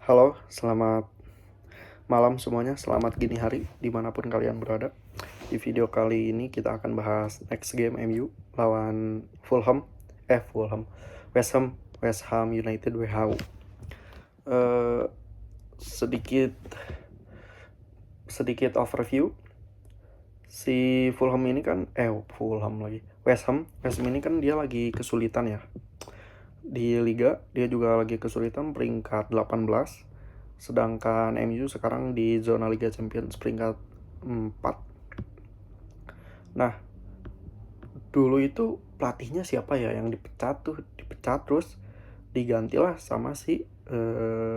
Halo, selamat malam semuanya, selamat gini hari dimanapun kalian berada. Di video kali ini kita akan bahas next game MU lawan Fulham, West Ham United WHO. Sedikit overview. Si Fulham ini kan West Ham ini kan dia lagi kesulitan ya. Di liga dia juga lagi kesulitan peringkat 18. Sedangkan MU sekarang di zona Liga Champions peringkat 4. Nah, dulu itu pelatihnya siapa ya yang dipecat terus digantilah sama si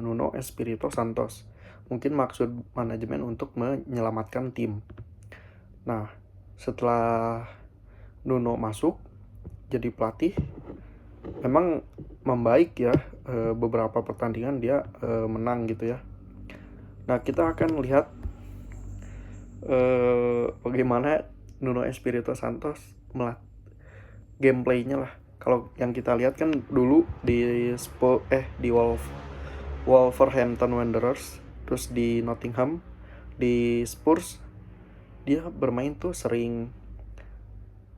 Nuno Espirito Santos. Mungkin maksud manajemen untuk menyelamatkan tim. Nah, setelah Nuno masuk jadi pelatih, memang membaik ya, beberapa pertandingan dia menang gitu ya. Nah, kita akan lihat bagaimana Nuno Espirito Santos gameplaynya lah. Kalau yang kita lihat kan dulu di Wolverhampton Wanderers, terus di Nottingham, di Spurs, dia bermain tuh sering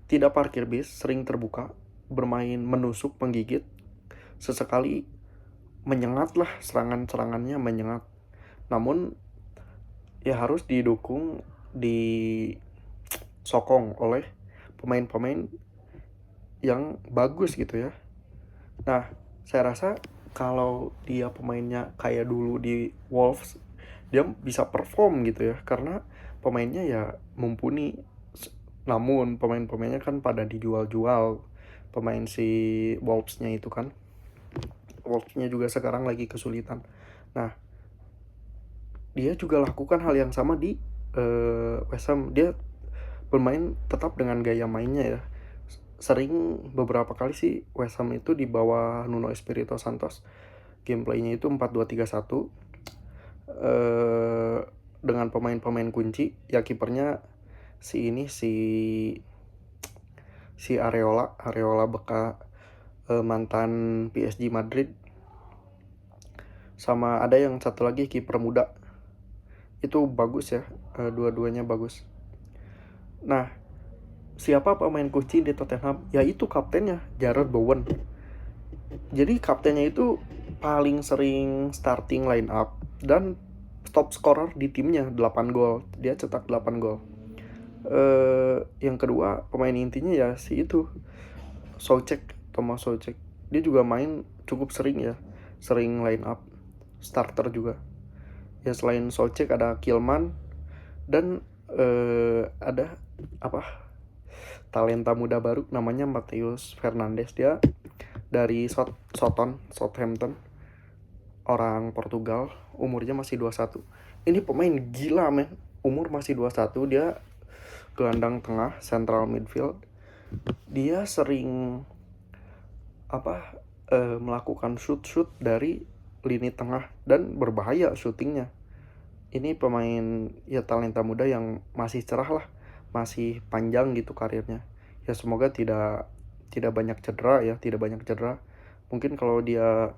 tidak parkir bis, sering terbuka, bermain menusuk, menggigit, sesekali menyengat lah, serangannya menyengat. Namun ya harus didukung, disokong oleh pemain-pemain yang bagus gitu ya. Nah, saya rasa kalau dia pemainnya kayak dulu di Wolves, dia bisa perform gitu ya, karena pemainnya ya mumpuni. Namun pemain-pemainnya kan pada dijual-jual. Pemain si Wolves-nya itu kan, Wolves-nya juga sekarang lagi kesulitan. Nah, dia juga lakukan hal yang sama di West Ham. Dia bermain tetap dengan gaya mainnya ya. Sering beberapa kali sih West Ham itu di bawah Nuno Espirito Santos, gameplaynya itu 4-2-3-1, dengan pemain-pemain kunci ya. Kipernya si Areola bekas mantan PSG Madrid, sama ada yang satu lagi kiper muda, itu bagus ya, dua-duanya bagus. Nah, siapa pemain kunci di Tottenham? Ya itu kaptennya, Jarrod Bowen. Jadi kaptennya itu paling sering starting line up dan top scorer di timnya, 8 gol. Dia cetak 8 gol. Yang kedua, pemain intinya ya si itu, Thomas Soucek. Dia juga main cukup sering ya, sering line up, starter juga. Ya selain Soucek ada Kilman dan ada talenta muda baru namanya Matheus Fernandes. Dia dari Southampton, orang Portugal, umurnya masih 21. Ini pemain gila men, umur masih 21. Dia gelandang tengah, central midfield. Dia sering melakukan shoot dari lini tengah dan berbahaya shootingnya. Ini pemain ya talenta muda yang masih cerah lah, masih panjang gitu karirnya. Ya semoga tidak banyak cedera. Mungkin kalau dia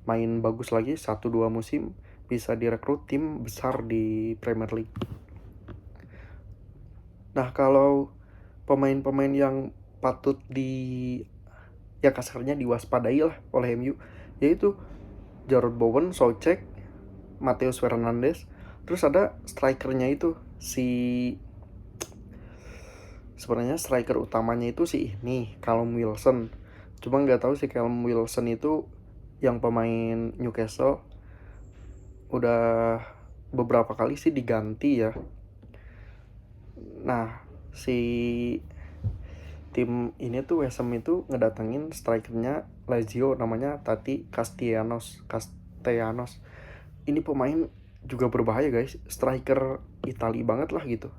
main bagus lagi 1-2 musim bisa direkrut tim besar di Premier League. Nah, kalau pemain-pemain yang patut kasarnya diwaspadai lah oleh MU, yaitu Jarrod Bowen, Soucek, Matheus Fernandes. Terus ada strikernya itu sebenarnya striker utamanya itu Callum Wilson. Cuma nggak tahu si Callum Wilson itu yang pemain Newcastle udah beberapa kali sih diganti ya. Nah, si tim ini tuh West Ham itu ngedatengin strikernya Lazio, namanya Tati Castellanos. Ini pemain juga berbahaya guys, striker Itali banget lah gitu.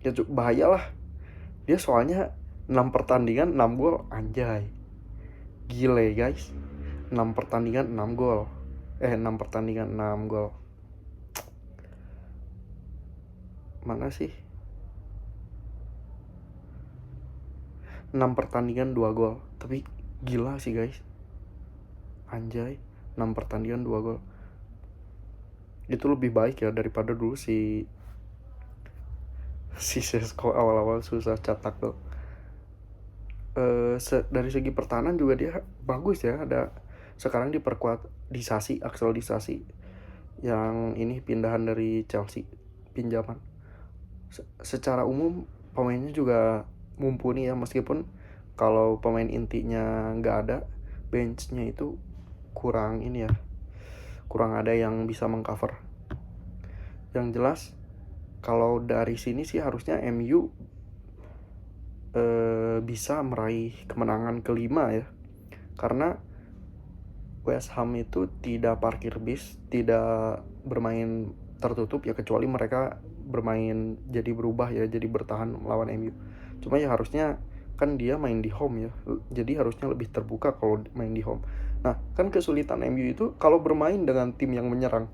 Ya bahaya lah. Dia soalnya 6 pertandingan 6 gol, anjay. Gile guys. 6 pertandingan 6 gol. 6 pertandingan 6 gol. Mana sih? 6 pertandingan 2 gol. Tapi gila sih guys. Anjay, 6 pertandingan 2 gol. Itu lebih baik ya daripada dulu si Sesko awal-awal susah cetak gol. Dari segi pertahanan juga dia bagus ya. Ada sekarang diperkuat Disasi, Axel Disasi yang ini pindahan dari Chelsea, pinjaman. Secara umum pemainnya juga mumpuni ya, meskipun kalau pemain intinya nggak ada, benchnya itu kurang ini ya, kurang ada yang bisa mengcover. Yang jelas kalau dari sini sih harusnya MU bisa meraih kemenangan kelima ya, karena West Ham itu tidak parkir bis, tidak bermain tertutup ya, kecuali mereka bermain jadi berubah ya, jadi bertahan melawan MU. Cuma ya harusnya kan dia main di home ya, jadi harusnya lebih terbuka kalau main di home. Nah kan kesulitan MU itu kalau bermain dengan tim yang menyerang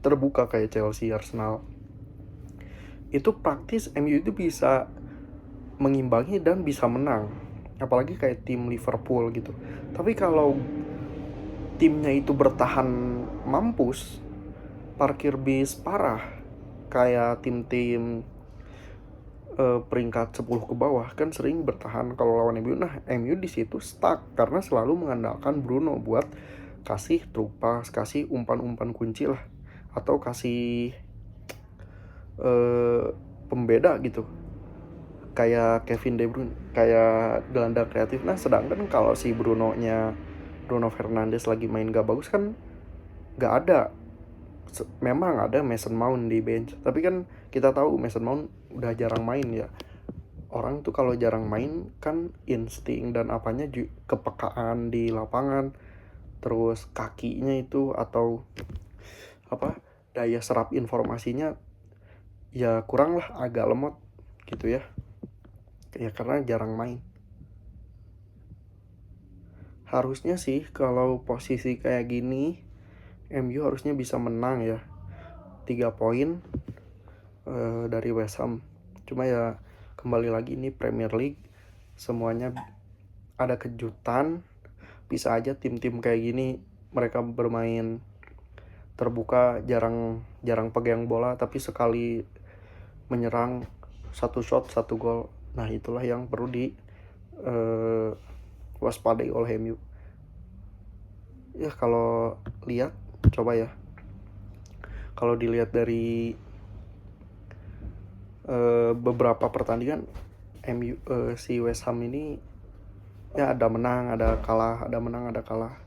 terbuka kayak Chelsea, Arsenal, itu praktis MU itu bisa mengimbangi dan bisa menang, apalagi kayak tim Liverpool gitu. Tapi kalau timnya itu bertahan mampus, parkir bis parah, kayak tim-tim peringkat 10 ke bawah kan sering bertahan kalau lawan MU. Nah MU di situ stuck karena selalu mengandalkan Bruno buat kasih true pass, kasih umpan-umpan kunci lah, atau kasih pembeda gitu, kayak Kevin De Bruyne, kayak gelandang kreatif. Nah sedangkan kalau si Bruno Fernandes lagi main gak bagus kan gak ada. Memang ada Mason Mount di bench, tapi kan kita tahu Mason Mount udah jarang main ya. Orang tuh kalau jarang main kan insting dan apanya kepekaan di lapangan, terus kakinya itu atau apa, daya serap informasinya ya kurang lah, agak lemot gitu ya karena jarang main. Harusnya sih kalau posisi kayak gini MU harusnya bisa menang ya, 3 poin dari West Ham. Cuma ya kembali lagi ini Premier League, semuanya ada kejutan. Bisa aja tim-tim kayak gini mereka bermain terbuka, jarang pegang bola, tapi sekali menyerang satu shot 1 gol. Nah itulah yang perlu di waspadai oleh MU ya. Kalau lihat, coba ya, kalau dilihat dari beberapa pertandingan MU, si West Ham ini ya ada menang, ada kalah, ada menang, ada kalah.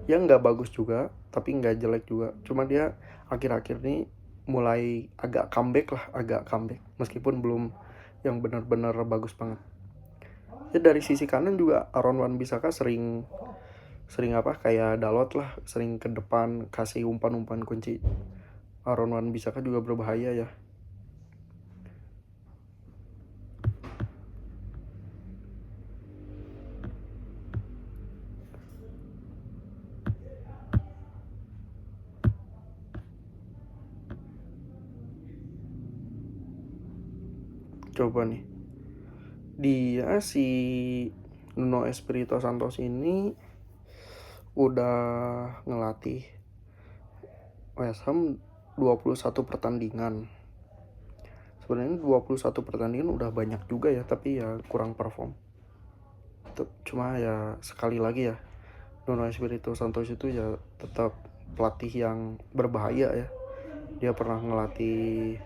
Ya nggak bagus juga, tapi nggak jelek juga. Cuma dia akhir-akhir ini mulai agak comeback, meskipun belum yang benar-benar bagus banget. Ya dari sisi kanan juga Aaron Wan-Bissaka sering apa kayak Dalot lah, sering ke depan kasih umpan-umpan kunci. Aaron Wan-Bissaka juga berbahaya ya. Coba nih, dia si Nuno Espirito Santos ini udah ngelatih West Ham 21 pertandingan. Sebenarnya 21 pertandingan udah banyak juga ya, tapi ya kurang perform. Cuma ya sekali lagi ya, Nuno Espirito Santos itu ya tetap pelatih yang berbahaya ya. Dia pernah ngelatih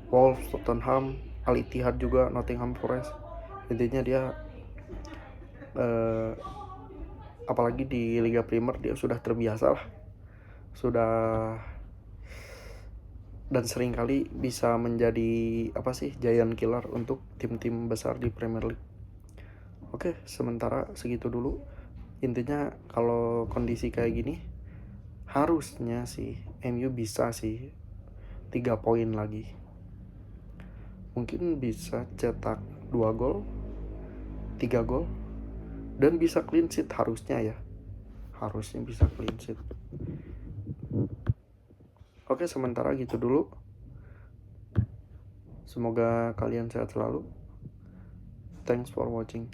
Wolves, Tottenham, Al Ittihad juga, Nottingham Forest. Intinya dia apalagi di Liga Premier dia sudah terbiasa lah, sudah, dan sering kali bisa menjadi giant killer untuk tim-tim besar di Premier League. Oke, sementara segitu dulu. Intinya kalau kondisi kayak gini harusnya sih MU bisa sih 3 poin lagi. Mungkin bisa cetak 2 gol, 3 gol, dan bisa clean sheet harusnya ya. Harusnya bisa clean sheet. Oke, sementara gitu dulu. Semoga kalian sehat selalu. Thanks for watching.